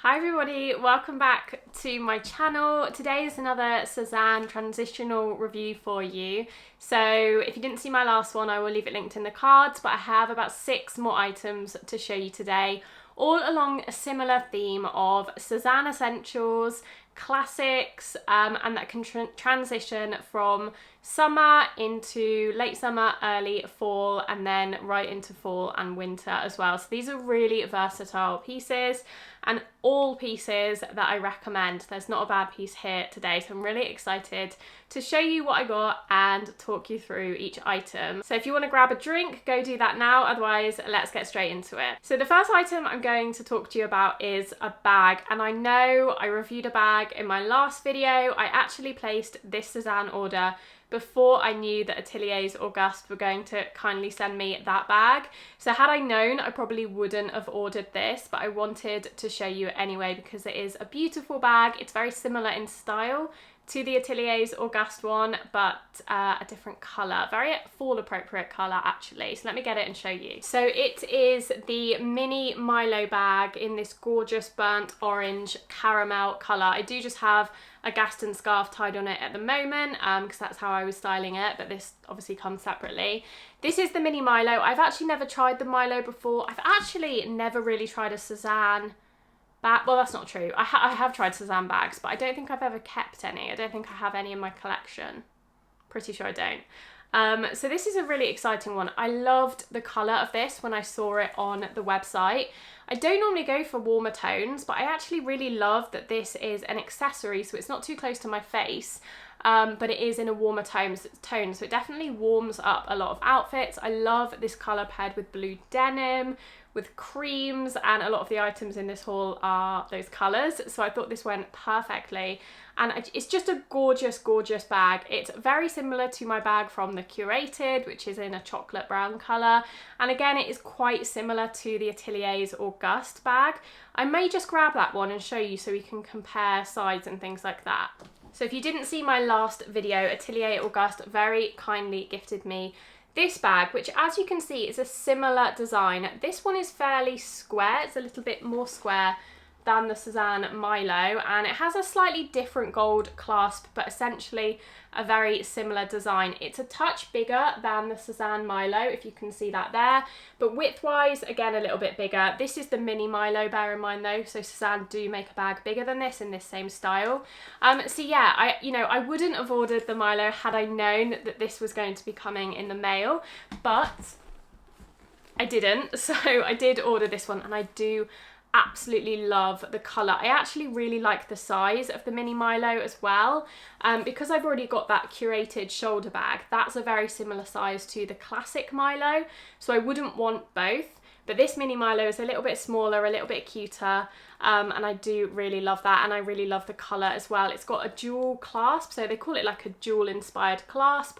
Hi everybody, welcome back to my channel. Today is another Sézane transitional review for you. So if you didn't see my last one, I will leave it linked in the cards, but I have about 6 more items to show you today, all along a similar theme of Sézane essentials, classics, and that can transition from summer into late summer, early fall, and then right into fall and winter as well. So these are really versatile pieces and all pieces that I recommend. There's not a bad piece here today, so I'm really excited to show you what I got and talk you through each item. So if you want to grab a drink, go do that now, otherwise let's get straight into it. So the first item I'm going to talk to you about is a bag, and I know I reviewed a bag in my last video. I actually placed this Sézane order before I knew that Ateliers Auguste were going to kindly send me that bag. So had I known, I probably wouldn't have ordered this, but I wanted to show you anyway because it is a beautiful bag. It's very similar in style to the Ateliers Auguste one, but a different colour, very fall appropriate colour actually. So let me get it and show you. So it is the mini Milo bag in this gorgeous burnt orange caramel colour. I do just have a Gaston scarf tied on it at the moment because that's how I was styling it, but this obviously comes separately. This is the mini Milo. I've actually never tried the Milo before. I've actually never really tried a Sézane bag. Well, that's not true. I have tried Sézane bags, but I don't think I've ever kept any. I don't think I have any in my collection. Pretty sure I don't. So this is a really exciting one. I loved the colour of this when I saw it on the website. I don't normally go for warmer tones, but I actually really love that this is an accessory, so it's not too close to my face, but it is in a warmer tone, so it definitely warms up a lot of outfits. I love this colour paired with blue denim, with creams, and a lot of the items in this haul are those colours, so I thought this went perfectly. And it's just a gorgeous, gorgeous bag. It's very similar to my bag from the Curated, which is in a chocolate brown colour. And again, it is quite similar to the Ateliers Auguste bag. I may just grab that one and show you so we can compare sides and things like that. So if you didn't see my last video, Atelier Auguste very kindly gifted me this bag, which as you can see is a similar design. This one is fairly square. It's a little bit more square than the Sézane Milo, and it has a slightly different gold clasp, but essentially a very similar design. It's a touch bigger than the Sézane Milo, if you can see that there, but width-wise, again, a little bit bigger. This is the mini Milo, bear in mind though, so Sézane do make a bag bigger than this in this same style. So yeah, I wouldn't have ordered the Milo had I known that this was going to be coming in the mail, but I didn't, so I did order this one, and I do absolutely love the colour. I actually really like the size of the mini Milo as well, because I've already got that Curated shoulder bag. That's a very similar size to the classic Milo, so I wouldn't want both, but this mini Milo is a little bit smaller, a little bit cuter, and I do really love that, and I really love the colour as well. It's got a dual clasp, so they call it like a dual inspired clasp.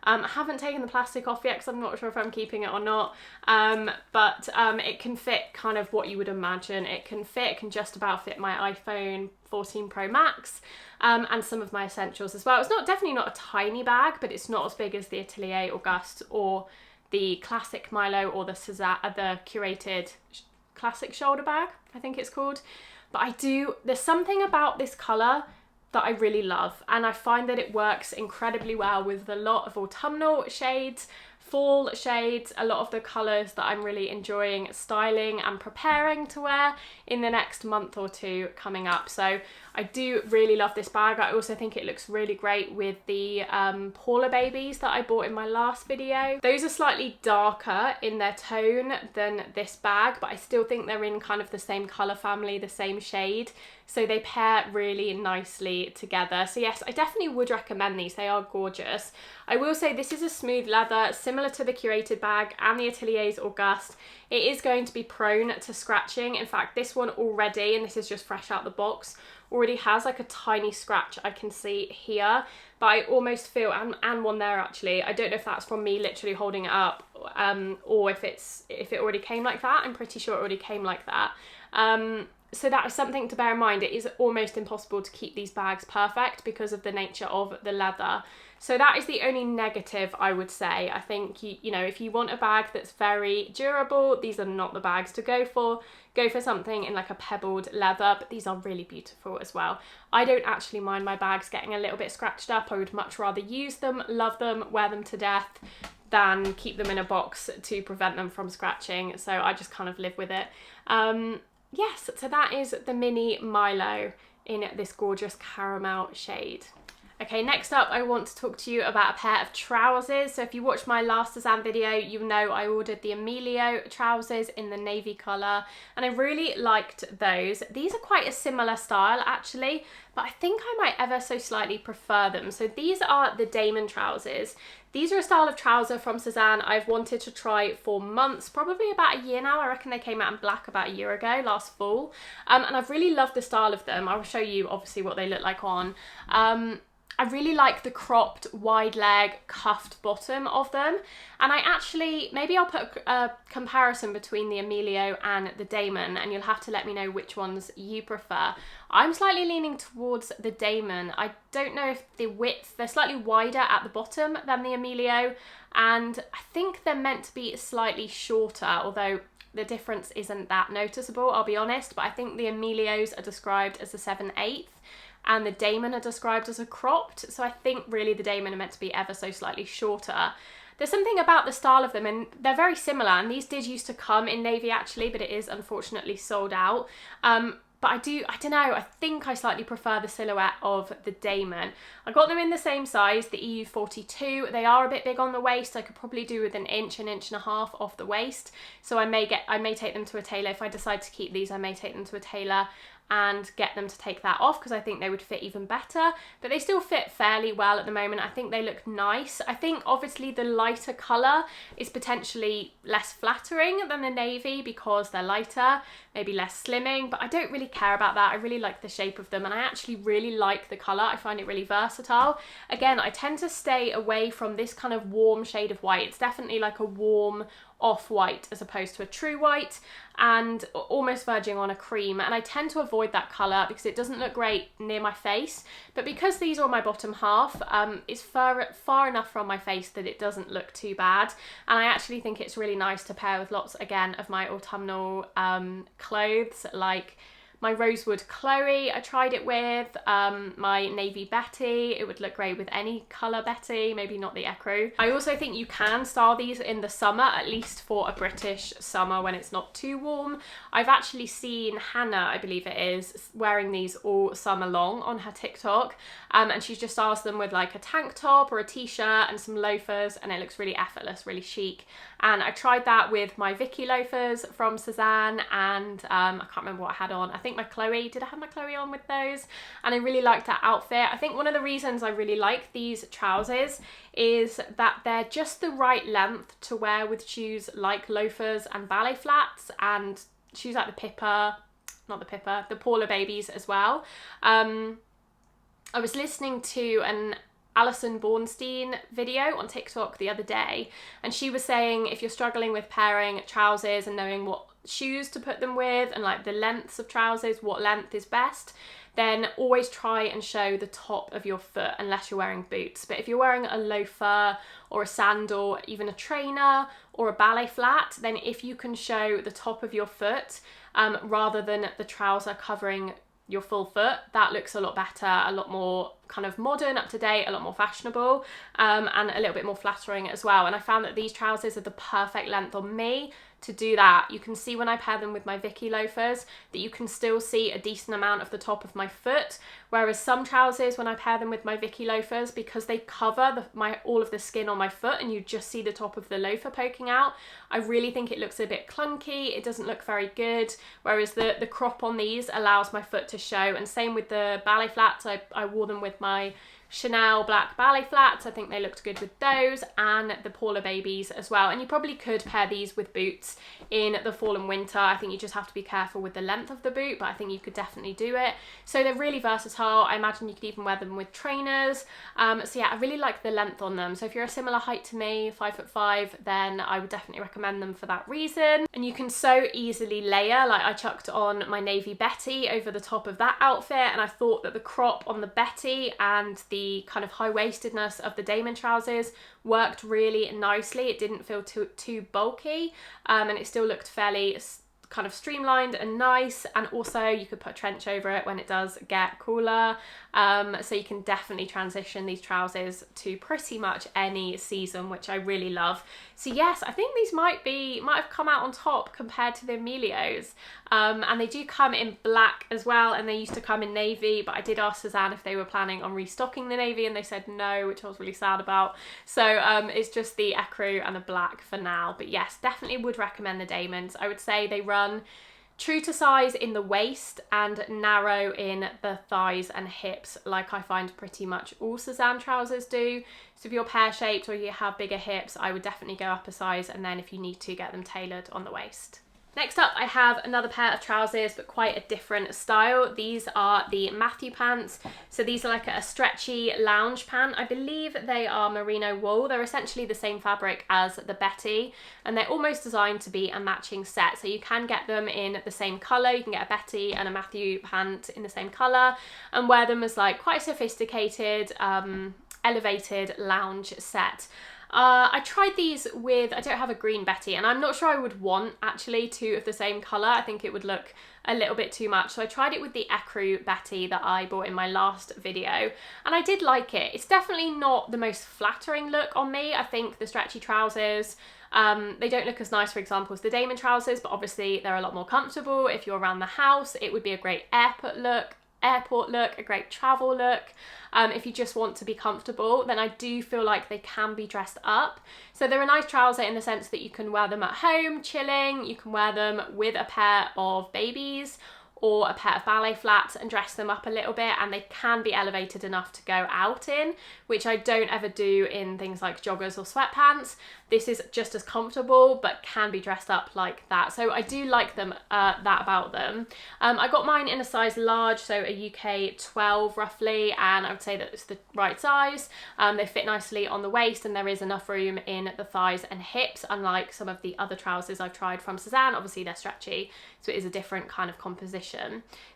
I haven't taken the plastic off yet because I'm not sure if I'm keeping it or not, but it can fit kind of what you would imagine. It can just about fit my iPhone 14 Pro Max, and some of my essentials as well. It's definitely not a tiny bag, but it's not as big as the Atelier Auguste or the classic Milo or the Curated classic shoulder bag, I think it's called. But there's something about this colour that I really love, and I find that it works incredibly well with a lot of autumnal shades, fall shades, a lot of the colours that I'm really enjoying styling and preparing to wear in the next month or two coming up. So I do really love this bag. I also think it looks really great with the Paula babies that I bought in my last video. Those are slightly darker in their tone than this bag, but I still think they're in kind of the same colour family, the same shade, so they pair really nicely together. So yes, I definitely would recommend these. They are gorgeous. I will say this is a smooth leather, similar to the Curated bag and the Ateliers Auguste. It is going to be prone to scratching. In fact, this one already, and this is just fresh out the box, already has like a tiny scratch I can see here, but I almost feel, and one there actually, I don't know if that's from me literally holding it up, or if it already came like that. I'm pretty sure it already came like that. So that is something to bear in mind. It is almost impossible to keep these bags perfect because of the nature of the leather. So that is the only negative I would say. I think, you know, if you want a bag that's very durable, these are not the bags to go for. Go for something in like a pebbled leather, but these are really beautiful as well. I don't actually mind my bags getting a little bit scratched up. I would much rather use them, love them, wear them to death than keep them in a box to prevent them from scratching. So I just kind of live with it. Yes, so that is the mini Milo in this gorgeous caramel shade. Okay, next up I want to talk to you about a pair of trousers. So if you watched my last Sezane video, you know I ordered the Emilio trousers in the navy colour, and I really liked those. These are quite a similar style actually, but I think I might ever so slightly prefer them. So these are the Damon trousers. These are a style of trouser from Sezane I've wanted to try for months, probably about a year now. I reckon they came out in black about a year ago, last fall. And I've really loved the style of them. I'll show you obviously what they look like on. I really like the cropped wide leg cuffed bottom of them, and I actually, maybe I'll put a comparison between the Emilio and the Damon, and you'll have to let me know which ones you prefer. I'm slightly leaning towards the Damon. I don't know if the width, they're slightly wider at the bottom than the Emilio, and I think they're meant to be slightly shorter, although the difference isn't that noticeable, I'll be honest, but I think the Emilios are described as a 7/8 and the Damon are described as a cropped, so I think really the Damon are meant to be ever so slightly shorter. There's something about the style of them, and they're very similar, and these did used to come in navy actually, but it is unfortunately sold out. But I don't know, I think I slightly prefer the silhouette of the Damon. I got them in the same size, the EU 42. They are a bit big on the waist. I could probably do with an inch and a half off the waist. So I may take them to a tailor. If I decide to keep these, I may take them to a tailor and get them to take that off because I think they would fit even better, but they still fit fairly well at the moment. I think they look nice. I think obviously the lighter colour is potentially less flattering than the navy because they're lighter, maybe less slimming, but I don't really care about that. I really like the shape of them, and I actually really like the colour. I find it really versatile. Again, I tend to stay away from this kind of warm shade of white. It's definitely like a warm off-white as opposed to a true white, and almost verging on a cream, and I tend to avoid that colour because it doesn't look great near my face, but because these are on my bottom half, it's far enough from my face that it doesn't look too bad, and I actually think it's really nice to pair with lots, again, of my autumnal clothes, like my Rosewood Chloe I tried it with, my Navy Betty. It would look great with any colour Betty, maybe not the ecru. I also think you can style these in the summer, at least for a British summer when it's not too warm. I've actually seen Hannah, I believe it is, wearing these all summer long on her TikTok, and she just styles them with like a tank top or a t-shirt and some loafers, and it looks really effortless, really chic. And I tried that with my Vicky loafers from Sezane, and I can't remember what I had on. I think my Chloe, did I have my Chloe on with those? And I really liked that outfit. I think one of the reasons I really like these trousers is that they're just the right length to wear with shoes like loafers and ballet flats, and shoes like the Paula Babies as well. I was listening to an Alison Bornstein video on TikTok the other day, and she was saying if you're struggling with pairing trousers and knowing what shoes to put them with and like the lengths of trousers, what length is best, then always try and show the top of your foot unless you're wearing boots. But if you're wearing a loafer or a sandal, even a trainer or a ballet flat, then if you can show the top of your foot rather than the trouser covering your full foot, that looks a lot better, a lot more kind of modern, up to date, a lot more fashionable, and a little bit more flattering as well. And I found that these trousers are the perfect length on me to do that. You can see when I pair them with my Vicky loafers that you can still see a decent amount of the top of my foot, whereas some trousers when I pair them with my Vicky loafers, because they cover all of the skin on my foot and you just see the top of the loafer poking out, I really think it looks a bit clunky. It doesn't look very good, whereas the crop on these allows my foot to show. And same with the ballet flats. I wore them with my Chanel black ballet flats. I think they looked good with those, and the Paula babies as well. And you probably could pair these with boots in the fall and winter. I think you just have to be careful with the length of the boot, but I think you could definitely do it. So they're really versatile. I imagine you could even wear them with trainers. So yeah, I really like the length on them. So if you're a similar height to me, 5'5", then I would definitely recommend them for that reason. And you can so easily layer. Like, I chucked on my navy Betty over the top of that outfit, and I thought that the crop on the Betty and the kind of high-waistedness of the Damon trousers worked really nicely. It didn't feel too bulky, and it still looked fairly kind of streamlined and nice. And also you could put a trench over it when it does get cooler, so you can definitely transition these trousers to pretty much any season, which I really love. So yes, I think these might have come out on top compared to the Emilios, and they do come in black as well, and they used to come in navy, but I did ask Sezane if they were planning on restocking the navy, and they said no, which I was really sad about. So it's just the ecru and the black for now. But yes, definitely would recommend the Damons. I would say they run true to size in the waist and narrow in the thighs and hips, like I find pretty much all Sezane trousers do. So if you're pear-shaped or you have bigger hips, I would definitely go up a size, and then if you need to, get them tailored on the waist. Next up, I have another pair of trousers, but quite a different style. These are the Matthew pants. So these are like a stretchy lounge pant. I believe they are merino wool. They're essentially the same fabric as the Betty, and they're almost designed to be a matching set. So you can get them in the same colour. You can get a Betty and a Matthew pant in the same colour and wear them as like quite a sophisticated, elevated lounge set. I tried these with, I don't have a green Betty, and I'm not sure I would want actually two of the same colour. I think it would look a little bit too much. So I tried it with the ecru Betty that I bought in my last video, and I did like it. It's definitely not the most flattering look on me. I think the stretchy trousers, they don't look as nice, for example, as the Damon trousers, but obviously they're a lot more comfortable. If you're around the house, it would be a great airport look, a great travel look. If you just want to be comfortable, then I do feel like they can be dressed up. So they're a nice trouser in the sense that you can wear them at home, chilling. You can wear them with a pair of babies or a pair of ballet flats and dress them up a little bit, and they can be elevated enough to go out in, which I don't ever do in things like joggers or sweatpants. This is just as comfortable, but can be dressed up like that. So I do like them, that about them. I got mine in a size large, so a UK 12 roughly, and I would say that it's the right size. They fit nicely on the waist, and there is enough room in the thighs and hips, unlike some of the other trousers I've tried from Sezane. Obviously they're stretchy, so it is a different kind of composition.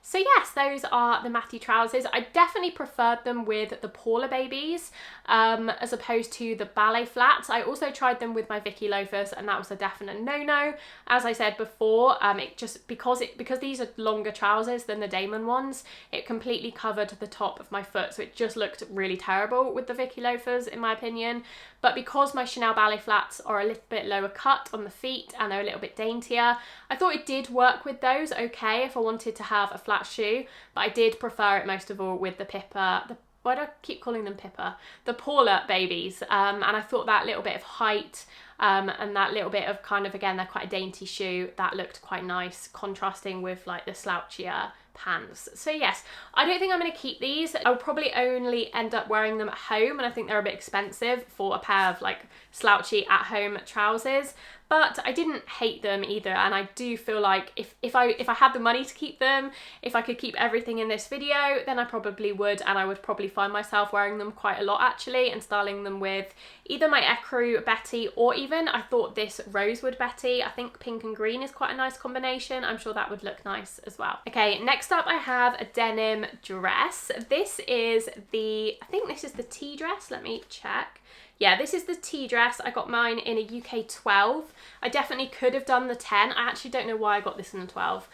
So yes, those are the Matthew trousers. I definitely preferred them with the Paula babies as opposed to the ballet flats. I also tried them with my Vicky loafers, and that was a definite no-no. As I said before, it just because these are longer trousers than the Damon ones, it completely covered the top of my foot, so it just looked really terrible with the Vicky loafers in my opinion. But because my Chanel ballet flats are a little bit lower cut on the feet and they're a little bit daintier, I thought it did work with those okay if I wanted to have a flat shoe, but I did prefer it most of all with the Pippa, why do I keep calling them Pippa? The Paula babies, and I thought that little bit of height and that little bit of kind of, again, they're quite a dainty shoe, that looked quite nice, contrasting with like the slouchier pants. So yes, I don't think I'm going to keep these. I'll probably only end up wearing them at home, and I think they're a bit expensive for a pair of like slouchy at home trousers, but I didn't hate them either. And I do feel like if I had the money to keep them, if I could keep everything in this video, then I probably would, and I would probably find myself wearing them quite a lot actually, and styling them with either my ecru Betty, or even I thought this rosewood Betty. I think pink and green is quite a nice combination. I'm sure that would look nice as well. Okay, next up I have a denim dress. This is I think this is the tea dress. Let me check. Yeah, this is the tea dress. I got mine in a UK 12. I definitely could have done the 10. I actually don't know why I got this in a 12.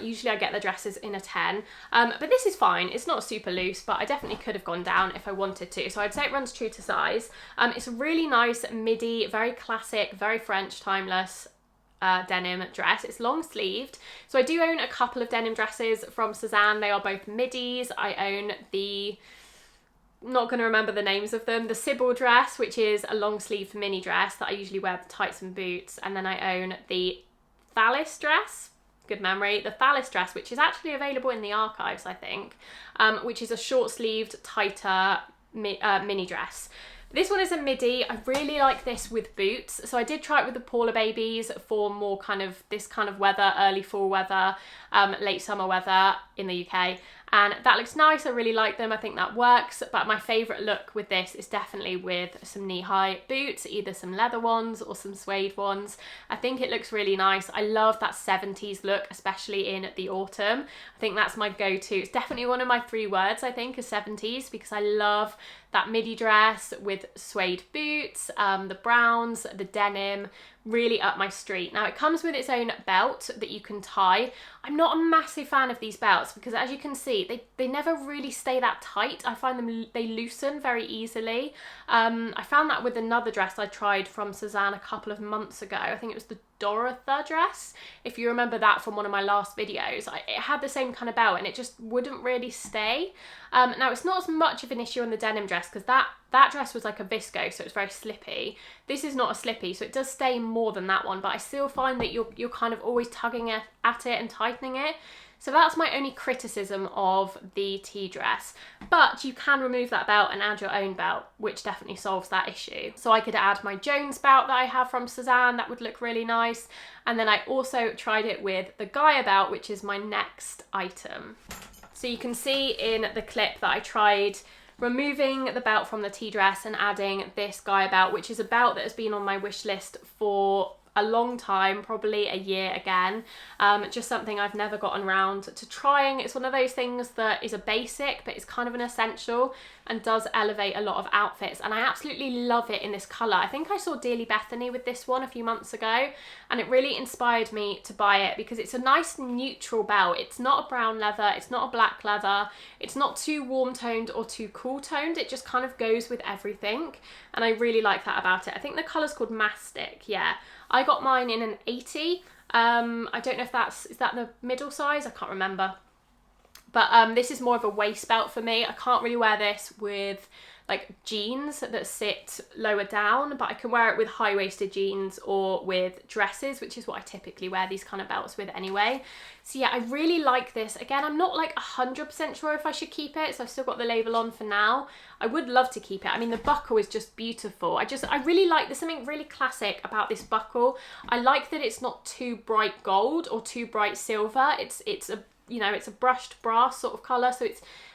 Usually I get the dresses in a 10. But this is fine. It's not super loose, but I definitely could have gone down if I wanted to. So I'd say it runs true to size. It's a really nice midi, very classic, very French, timeless denim dress. It's long sleeved. So I do own a couple of denim dresses from Sezane. They are both midis. I own the, not going to remember the names of them, the Sybil dress, which is a long sleeve mini dress that I usually wear with tights and boots, and then I own the Thalys dress, good memory, the Thalys dress, which is actually available in the archives I think, which is a short sleeved, tighter, mini dress. This one is a midi. I really like this with boots. So I did try it with the Paula babies for more kind of this kind of weather, early fall weather, late summer weather in the UK. And that looks nice. I really like them. I think that works. But my favourite look with this is definitely with some knee-high boots, either some leather ones or some suede ones. I think it looks really nice. I love that 70s look, especially in the autumn. I think that's my go-to. It's definitely one of my 3 words, I think, is 70s, because I love that midi dress with suede boots, the browns, the denim, really up my street. Now it comes with its own belt that you can tie. I'm not a massive fan of these belts because, as you can see, they never really stay that tight. I find them, they loosen very easily. I found that with another dress I tried from Sezane a couple of months ago. I think it was the Dorotha dress, if you remember that from one of my last videos. It had the same kind of belt and it just wouldn't really stay. Now it's not as much of an issue on the denim dress because that dress was like a visco, so it's very slippy. This is not a slippy, so it does stay more than that one, but I still find that you're kind of always tugging at it and tightening it. So that's my only criticism of the tea dress. But you can remove that belt and add your own belt, which definitely solves that issue. So I could add my Jones belt that I have from Sezane, that would look really nice. And then I also tried it with the Gaia belt, which is my next item. So you can see in the clip that I tried removing the belt from the tea dress and adding this Gaia belt, which is a belt that has been on my wish list for a long time, probably a year again. Just something I've never gotten around to trying. It's one of those things that is a basic, but it's kind of an essential and does elevate a lot of outfits. And I absolutely love it in this colour. I think I saw Dearly Bethany with this one a few months ago, and it really inspired me to buy it because it's a nice neutral belt. It's not a brown leather, it's not a black leather, it's not too warm toned or too cool toned. It just kind of goes with everything, and I really like that about it. I think the colour's called Mastic, yeah. I got mine in an 80. I don't know if is that the middle size? I can't remember. But this is more of a waist belt for me. I can't really wear this with like jeans that sit lower down, but I can wear it with high-waisted jeans or with dresses, which is what I typically wear these kind of belts with anyway. So yeah, I really like this. Again, I'm not like 100% sure if I should keep it, so I've still got the label on for now. I would love to keep it. I mean, the buckle is just beautiful. I really like, there's something really classic about this buckle. I like that it's not too bright gold or too bright silver. It's a, you know, it's a brushed brass sort of colour, so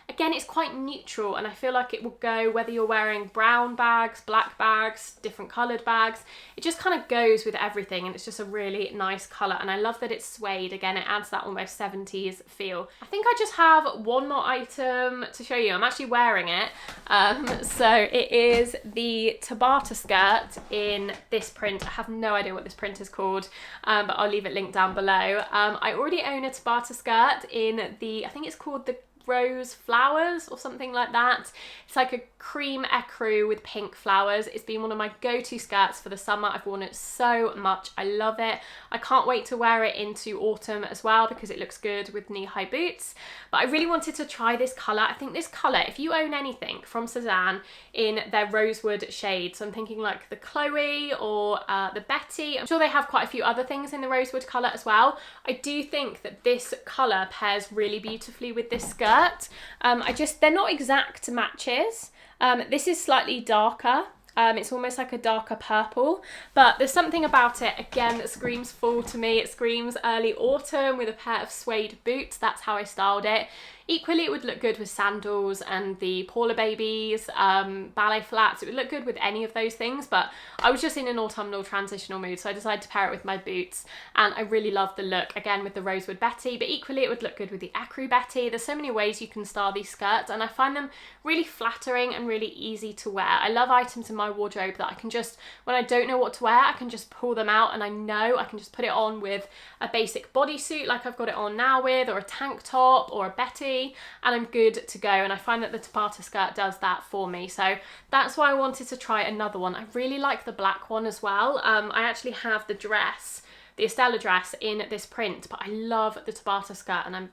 again, it's quite neutral, and I feel like it will go whether you're wearing brown bags, black bags, different coloured bags. It just kind of goes with everything, and it's just a really nice colour, and I love that it's suede. Again, it adds that almost 70s feel. I think I just have one more item to show you. I'm actually wearing it. So it is the Tabata skirt in this print. I have no idea what this print is called, but I'll leave it linked down below. I already own a Tabata skirt in the, I think it's called the Rose Flowers or something like that. It's like a cream ecru with pink flowers. It's been one of my go-to skirts for the summer. I've worn it so much. I love it. I can't wait to wear it into autumn as well because it looks good with knee-high boots. But I really wanted to try this colour. I think this colour, if you own anything from Sezane in their rosewood shades, so I'm thinking like the Chloe or the Betty. I'm sure they have quite a few other things in the rosewood colour as well. I do think that this colour pairs really beautifully with this skirt. They're not exact matches. This is slightly darker. It's almost like a darker purple, but there's something about it, again, that screams fall to me. It screams early autumn with a pair of suede boots. That's how I styled it. Equally, it would look good with sandals and the Paula babies, ballet flats. It would look good with any of those things, but I was just in an autumnal transitional mood, so I decided to pair it with my boots, and I really love the look, again, with the rosewood Betty, but equally it would look good with the ecru Betty. There's so many ways you can style these skirts, and I find them really flattering and really easy to wear. I love items in my wardrobe that I can just, when I don't know what to wear, I can just pull them out, and I know I can just put it on with a basic bodysuit like I've got it on now with, or a tank top, or a Betty, and I'm good to go. And I find that the Tabata skirt does that for me, so that's why I wanted to try another one. I really like the black one as well. I actually have the dress, the Estella dress in this print, but I love the Tabata skirt, and I'm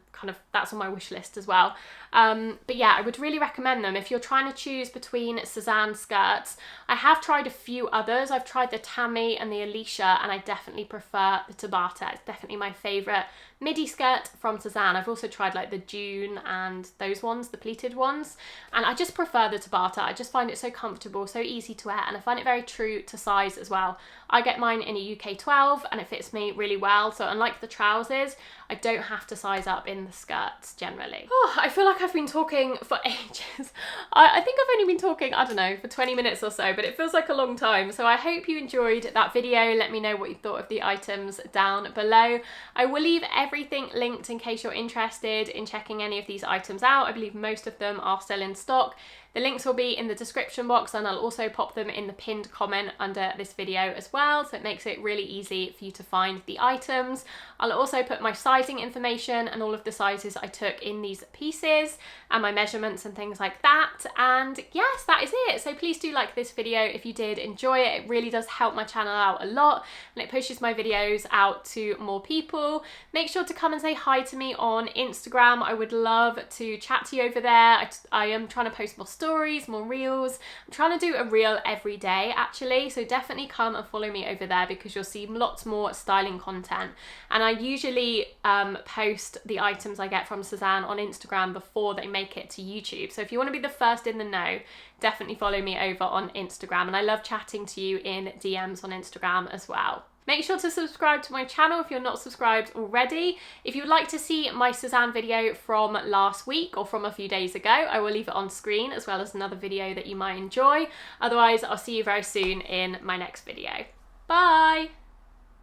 that's on my wish list as well. But yeah, I would really recommend them if you're trying to choose between Sezane skirts. I have tried a few others. I've tried the Tammy and the Alicia, and I definitely prefer the Tabata. It's definitely my favourite midi skirt from Sezane. I've also tried like the June and those ones, the pleated ones, and I just prefer the Tabata. I just find it so comfortable, so easy to wear, and I find it very true to size as well. I get mine in a UK 12 and it fits me really well, so unlike the trousers, I don't have to size up in the skirts generally. Oh, I feel like I've been talking for ages. I think I've only been talking, I don't know, for 20 minutes or so, but it feels like a long time. So I hope you enjoyed that video. Let me know what you thought of the items down below. I will leave everything linked in case you're interested in checking any of these items out. I believe most of them are still in stock. The links will be in the description box, and I'll also pop them in the pinned comment under this video as well, so it makes it really easy for you to find the items. I'll also put my sizing information and all of the sizes I took in these pieces and my measurements and things like that. And yes, that is it. So please do like this video if you did enjoy it. It really does help my channel out a lot, and it pushes my videos out to more people. Make sure to come and say hi to me on Instagram. I would love to chat to you over there. I am trying to post more stories, more reels. I'm trying to do a reel every day actually, so definitely come and follow me over there because you'll see lots more styling content. And I usually post the items I get from Sezane on Instagram before they make it to YouTube. So if you want to be the first in the know, definitely follow me over on Instagram. And I love chatting to you in DMs on Instagram as well. Make sure to subscribe to my channel if you're not subscribed already. If you would like to see my Sezane video from last week or from a few days ago, I will leave it on screen as well as another video that you might enjoy. Otherwise, I'll see you very soon in my next video. Bye!